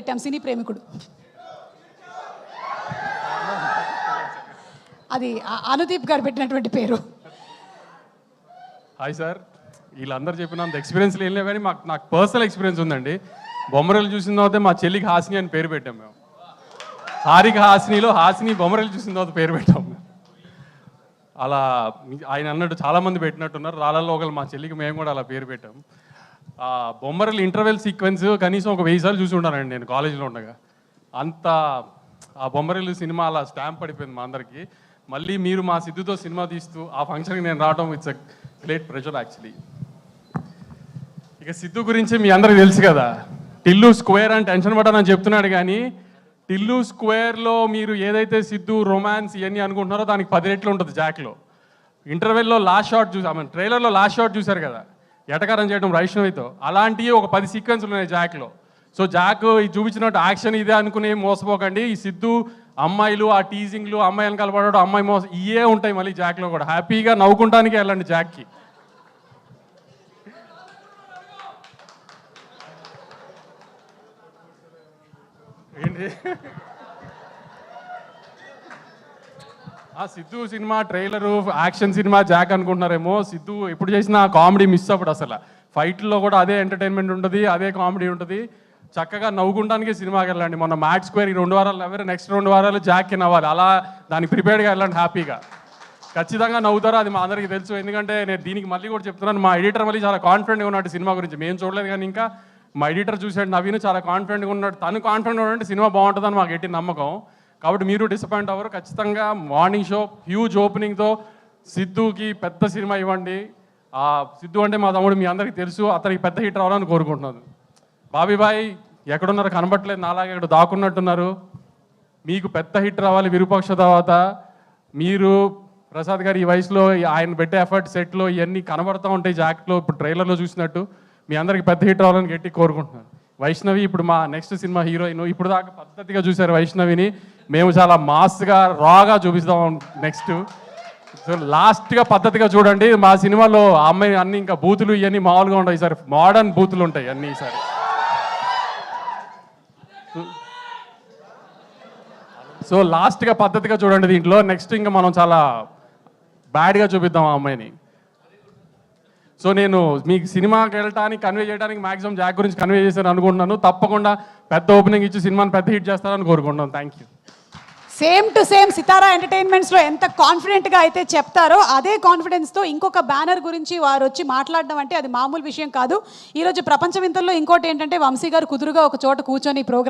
పెట్టాం, సినీ ప్రేమికుడు. అది అనుదీప్ గారు పెట్టినటువంటి పేరు. హాయ్ సార్, వీళ్ళందరూ చెప్పినంత ఎక్స్పీరియన్స్ ఏం లేవు కానీ నాకు పర్సనల్ ఎక్స్పీరియన్స్ ఉందండి. బొమ్మరలు చూసిన తర్వాత మా చెల్లికి హాసిని అని పేరు పెట్టాం మేము. హారిక హాసినిలో హాసిని బొమ్మరలు చూసిన తర్వాత పేరు పెట్టాం మేము. అలా ఆయన అన్నట్టు చాలామంది పెట్టినట్టున్నారు. రాళ్ళల్లో ఒకళ్ళు మా చెల్లికి మేము కూడా అలా పేరు పెట్టాం. బొమ్మరలు ఇంటర్వెల్ సీక్వెన్స్ కనీసం ఒక 1000 సార్లు చూసి ఉంటానండి నేను కాలేజీలో ఉండగా. అంత ఆ బొమ్మరలు సినిమా అలా స్టాంప్ పడిపోయింది మా అందరికీ. మళ్ళీ మీరు మా సిద్ధుతో సినిమా తీస్తూ ఆ ఫంక్షన్కి నేను రావడం it's a great pressure actually. ఇక సిద్ధు గురించి మీ అందరికి తెలుసు కదా, టిల్లు స్క్వేర్ అని టెన్షన్ పడ్డానని చెప్తున్నాడు కానీ టిల్లు స్క్వేర్లో మీరు ఏదైతే సిద్ధు రొమాన్స్ ఇవన్నీ అనుకుంటున్నారో దానికి 10 రెట్లు ఉంటుంది జాక్లో. ఇంటర్వెల్లో లాస్ట్ షాట్ ట్రైలర్లో లాస్ట్ షాట్ చూశారు కదా, ఎటకారం చేయడం వైష్ణవితో, అలాంటివి ఒక 10 సీక్వెన్స్లు ఉన్నాయి జాక్లో. సో జాక్ చూపించినట్టు యాక్షన్ ఇదే అనుకుని మోసపోకండి. ఈ సిద్ధు అమ్మాయిలు, ఆ టీజింగ్లు, అమ్మాయిలను కలపడడం, అమ్మాయి మోసం ఇవే ఉంటాయి మళ్ళీ జాక్లో కూడా. హ్యాపీగా నవ్వుకుంటానికి వెళ్ళండి జాక్కి. ఏంటి Siddhu cinema trailer action cinema Jack అనుకుంటున్నారేమో. సిద్ధు ఎప్పుడు చేసినా కామెడీ మిస్ అప్పుడు అసలు ఫైట్లో కూడా అదే ఎంటర్టైన్మెంట్ ఉంటుంది, అదే కామెడీ ఉంటుంది. చక్కగా నవ్వుకుంటానికి సినిమాకి వెళ్ళండి. మొన్న మ్యాట్ స్క్వేర్ ఈ 2 వారాలు నవ్వారు, నెక్స్ట్ 2 వారాలు జాక్కి నవ్వాలి. అలా దానికి ప్రిపేర్డ్గా వెళ్ళండి హ్యాపీగా. ఖచ్చితంగా నవ్వుతారు, అది మా అందరికీ తెలుసు. ఎందుకంటే నేను దీనికి మళ్ళీ కూడా చెప్తున్నాను, మా ఎడిటర్ మళ్ళీ చాలా కాన్ఫిడెంట్గా ఉన్నాడు సినిమా గురించి. మేము చూడలేదు కానీ ఇంకా మా ఎడిటర్ చూసాడు, నవీన్ చాలా కాన్ఫిడెంట్గా ఉన్నాడు. తను కాన్ఫిడెంట్గా ఉన్నాడంటే సినిమా బాగుంటుందని మాకు ఎట్టి నమ్మకం. కాబట్టి మీరు డిసప్పాయింట్ అవ్వరు. ఖచ్చితంగా మార్నింగ్ షో హ్యూజ్ ఓపెనింగ్తో సిద్ధుకి పెద్ద సినిమా ఇవ్వండి. సిద్ధు అంటే మా తమ్ముడు, మీ అందరికీ తెలుసు, అతనికి పెద్ద హిట్ రావాలని కోరుకుంటున్నాను. బాబీబాయ్ ఎక్కడున్నారు కనబట్టలేదు, నాలాగే ఇక్కడ దాక్కున్నట్టున్నారు. మీకు పెద్ద హిట్ రావాలి విరూపాక్ష తర్వాత. మీరు ప్రసాద్ గారు ఈ వయసులో ఆయన పెట్టే ఎఫర్ట్ సెట్లో ఇవన్నీ కనబడుతూ ఉంటాయి జాక్లో, ఇప్పుడు ట్రైలర్లో చూసినట్టు. మీ అందరికి పెద్ద హిట్ రావాలని గట్టి కోరుకుంటున్నాను. వైష్ణవి ఇప్పుడు మా నెక్స్ట్ సినిమా హీరోయిన్. ఇప్పుడు దాకా పద్ధతిగా చూశారు వైష్ణవిని, మేము చాలా మాస్గా రాగా చూపిస్తాం నెక్స్ట్. సో లాస్ట్గా పద్ధతిగా చూడండి. మా సినిమాలో ఆ అమ్మాయి అన్ని ఇంకా బూతులు ఇవన్నీ మామూలుగా ఉంటాయి సార్, మోడర్న్ బూతులు ఉంటాయి అన్నీ సార్. సో లాస్ట్గా పద్ధతిగా చూడండి దీంట్లో. నెక్స్ట్ ఇంకా మనం చాలా బ్యాడ్గా చూపిద్దాం ఆ అమ్మాయిని. సో నేను మీకు సినిమాకి వెళ్ళటానికి కన్వే చేయడానికి మ్యాక్సిమం జాక్ గురించి కన్వే చేశాను అనుకుంటున్నాను. తప్పకుండా పెద్ద ఓపెనింగ్ ఇచ్చి సినిమాని పెద్ద హిట్ చేస్తారని కోరుకుంటున్నాను. Thank you. Same to same Sitara ఎంటర్టైన్మెంట్స్లో ఎంత కాన్ఫిడెంట్గా అయితే చెప్తారో అదే కాన్ఫిడెన్స్తో ఇంకొక బ్యానర్ గురించి వారు వచ్చి మాట్లాడడం అంటే అది మామూలు విషయం కాదు. ఈరోజు ప్రపంచ వింతల్లో ఇంకోటి ఏంటంటే వంశీ గారు కుదురుగా ఒక చోట కూర్చొని ప్రోగ్రామ్